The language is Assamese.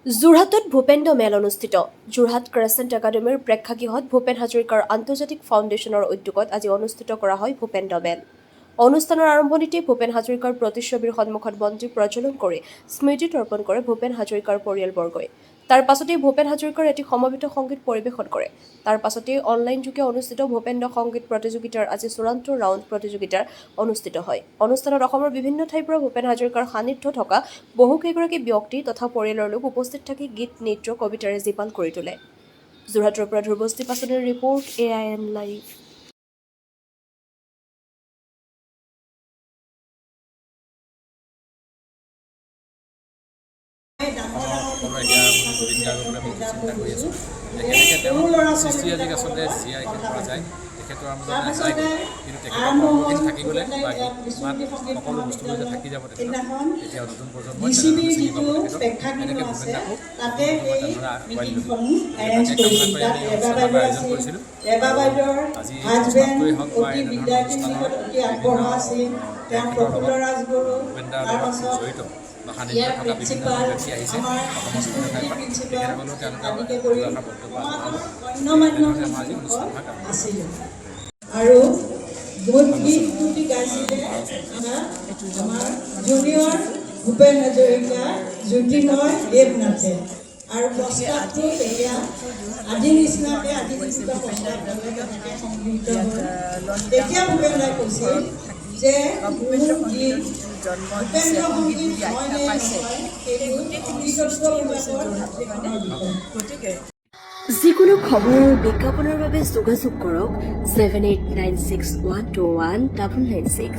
যোৰহাটত ভূপেন্দ্ৰ মেল অনুষ্ঠিত। যোৰহাট ক্ৰেচেণ্ট একাডেমীৰ প্ৰেক্ষাগৃহত ভূপেন হাজৰিকাৰ আন্তৰ্জাতিক ফাউণ্ডেশ্যনৰ উদ্যোগত আজি অনুষ্ঠিত কৰা হয় ভূপেন্দ্ৰ মেল। অনুষ্ঠানৰ আৰম্ভণিতে ভূপেন হাজৰিকাৰ প্ৰতিচ্ছবিৰ সন্মুখত বন্তি প্ৰজ্বলন কৰি স্মৃতি তৰ্পণ কৰে ভূপেন হাজৰিকাৰ পৰিয়ালবৰ্গই। তাৰ পাছতেই ভূপেন হাজৰিকাৰ এটি সমবেত সংগীত পৰিৱেশন কৰে। তাৰ পাছতেই অনলাইনযোগে অনুষ্ঠিত ভূপেন্দ্ৰ সংগীত প্ৰতিযোগিতাৰ আজি চূড়ান্ত ৰাউণ্ড প্ৰতিযোগিতাৰ অনুষ্ঠিত হয়। অনুষ্ঠানত অসমৰ বিভিন্ন ঠাইৰ পৰা ভূপেন হাজৰিকাৰ সান্নিধ্য থকা বহুকেইগৰাকী ব্যক্তি তথা পৰিয়ালৰ লোক উপস্থিত থাকি গীত, নৃত্য, কবিতাৰে জীপাল কৰি তোলে। যোৰহাটৰ পৰা ধ্ৰুৱস্তি পাচনিৰ ৰিপৰ্ট, AIN লাইভ। সকলোৰে এতিয়া জুবিন গাৰ্গৰ বাবে বহুত চিন্তা কৰি আছোঁ যে কেনেকৈ তেওঁৰ সৃষ্টিৰাজিক আচলতে জীয়াই ৰাখিব পৰা যায়। তেখেতৰ মাজত নাযায় কিন্তু তেখেতৰ কৰ্মখিনি থাকি গ'লে বা গীত মাত সকলো বস্তুবোৰ যে থাকি যাব তেখেতৰ এতিয়া নতুন প্ৰজন্মই তেনেদৰে চিনি পাব তেখেতক এনেকৈ ভূপেন দাকো তেনেদৰে আগুৱাই লৈ তাকে কামনা কৰি আমি অনুষ্ঠানৰ আয়োজন কৰিছিলোঁ। আজি অনুষ্ঠানটোৱেই হওক বা এনেধৰণৰ অনুষ্ঠানৰ তেখেতৰ লগত ভূপেন দাৰ লগত জড়িত বা সান্নিধ্য থকা বিভিন্ন ব্যক্তি আহিছে অসমৰ বিভিন্ন ঠাইৰ পৰা তেখেতসকলেও তেওঁলোকে দুআষাৰ বক্তব্য আগবঢ়াব। আমাৰ আজি অনুষ্ঠানভাগ আৰু বহুত গীত গাইছিলে আমাৰ জুনিয়ৰ ভূপেন হাজৰিকা, জ্যোতিৰ্ময় দেৱনাথে। আৰু প্ৰস্তাৱটো তেতিয়া আজি নিচিনাকৈ আজি যেনেকুৱা প্ৰস্তাৱ তেনেকৈ সংগৃহীত হ'ল। তেতিয়া ভূপেন দাই কৈছিল যে ভূপেন্দ্ৰ সংগীত হয় নে নহয় সেইটো যিকোনো খবৰ আৰু বিজ্ঞাপনৰ বাবে যোগাযোগ কৰক 7896121996।